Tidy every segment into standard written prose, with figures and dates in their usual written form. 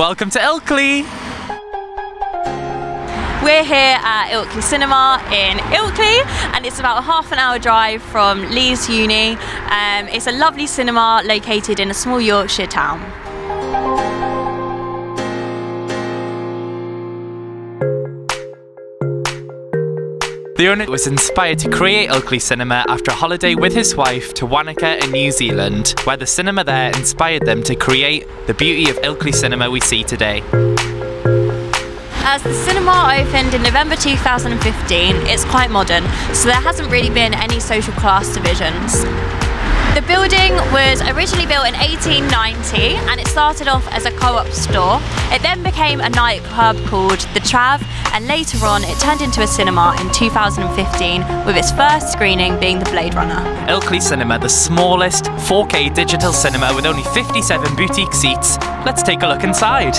Welcome to Ilkley! We're here at Ilkley Cinema in Ilkley, and it's about a half an hour drive from Leeds Uni. It's a lovely cinema located in a small Yorkshire town. The owner was inspired to create Ilkley Cinema after a holiday with his wife to Wanaka in New Zealand, where the cinema there inspired them to create the beauty of Ilkley Cinema we see today. As the cinema opened in November 2015, it's quite modern, so there hasn't really been any social class divisions. The building was originally built in 1890 and it started off as a co-op store. It then became a nightclub called The Trav, and later on it turned into a cinema in 2015 with its first screening being the Blade Runner. Ilkley Cinema, the smallest 4K digital cinema with only 57 boutique seats. Let's take a look inside.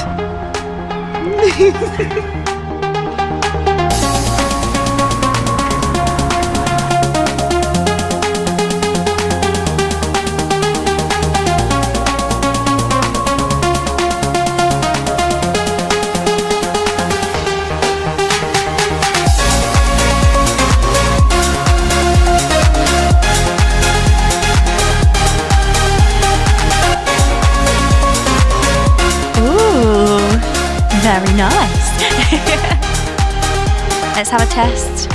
Very nice. Let's have a test.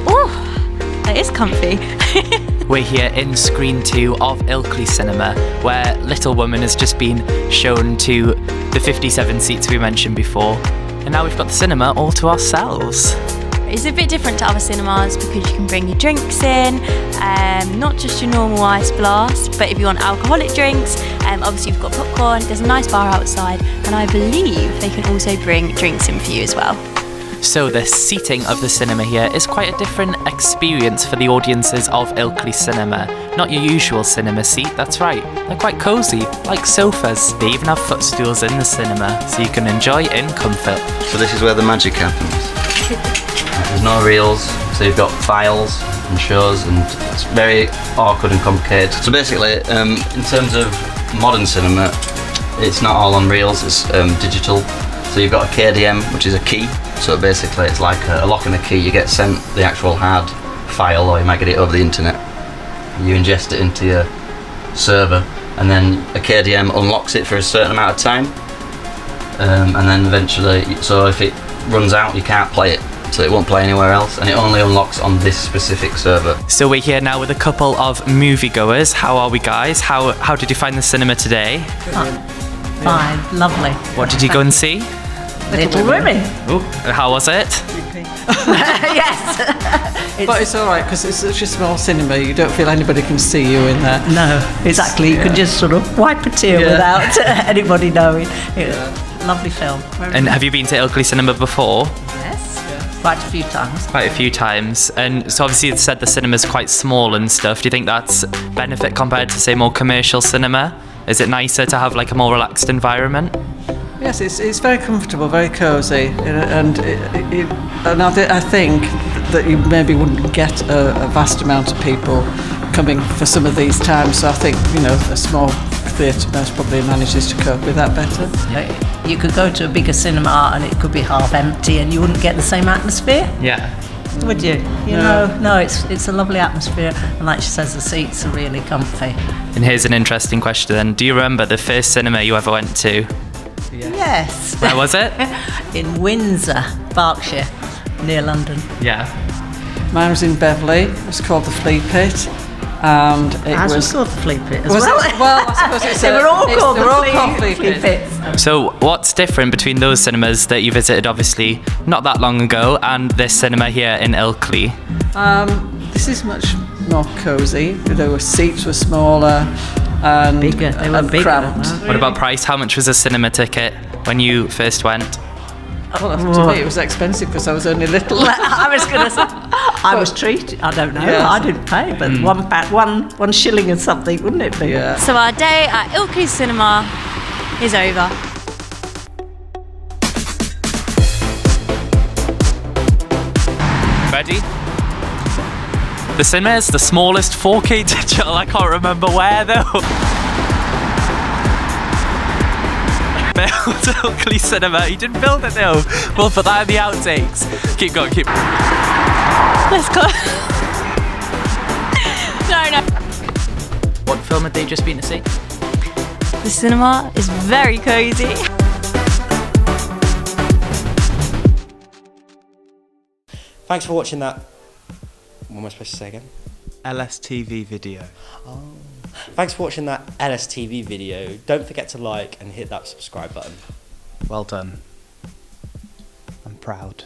Oh, that is comfy. We're here in screen 2 of Ilkley Cinema, where Little Woman has just been shown to the 57 seats we mentioned before, and now we've got the cinema all to ourselves. It's a bit different to other cinemas because you can bring your drinks in, not just your normal ice blast, but if you want alcoholic drinks, obviously you've got popcorn, there's a nice bar outside, and I believe they can also bring drinks in for you as well. So the seating of the cinema here is quite a different experience for the audiences of Ilkley Cinema. Not your usual cinema seat, that's right. They're quite cosy, like sofas. They even have footstools in the cinema, so you can enjoy in comfort. So this is where the magic happens. There's no reels, so you've got files and shows, and it's very awkward and complicated. So basically, in terms of modern cinema, it's not all on reels, it's digital. So you've got a KDM, which is a key. So basically it's like a lock and a key. You get sent the actual hard file, or you might get it over the internet. You ingest it into your server, and then a KDM unlocks it for a certain amount of time. And then eventually, so if it runs out, you can't play it. So it won't play anywhere else, and it only unlocks on this specific server. So we're here now with a couple of moviegoers. How are we, guys? How did you find the cinema today? Fine, lovely. What did you go and see? Little Women. Ooh, how was it? Yes. But it's all right because it's such a small cinema. You don't feel anybody can see you in there. No, exactly. You can just sort of wipe a tear without anybody knowing. Lovely film. And have you been to Ilkley Cinema before? Yes. Quite a few times. Quite a few times. And so obviously you said the cinema's quite small and stuff. Do you think that's benefit compared to, say, more commercial cinema? Is it nicer to have like a more relaxed environment? Yes, it's very comfortable, very cosy, and I think that you maybe wouldn't get a vast amount of people coming for some of these times. So I think, you know, a small theatre most probably manages to cope with that better. You could go to a bigger cinema and it could be half empty and you wouldn't get the same atmosphere. Yeah. Would you? No, it's a lovely atmosphere, and like she says, the seats are really comfy. And here's an interesting question then. Do you remember the first cinema you ever went to? Yes. Where was it? In Windsor, Berkshire, near London. Yeah. Mine was in Beverley. It was called the Flea Pit, and it was called the Flea Pit as well. Well, I suppose it's they were all called the Flea Flea Pits. So what's different between those cinemas that you visited, obviously not that long ago, and this cinema here in Ilkley? This is much more cosy. The seats were smaller and bigger. They were bigger. Cramped. What about price? How much was a cinema ticket when you first went? Well, to me it was expensive because I was only little. I was going to say, I was treated. I don't know. Yes. I didn't pay, but one shilling and something, wouldn't it be? Yeah. So our day at Ilkley Cinema is over. Ready? The cinema is the smallest 4K digital. I can't remember where though. build Ilkley Cinema. He didn't build it though. We'll put that in the outtakes. Keep going, keep. Let's go. No. What film had they just been to see? The cinema is very cosy. Thanks for watching that. What am I supposed to say again? LSTV video. Oh. Thanks for watching that LSTV video. Don't forget to like and hit that subscribe button. Well done. I'm proud.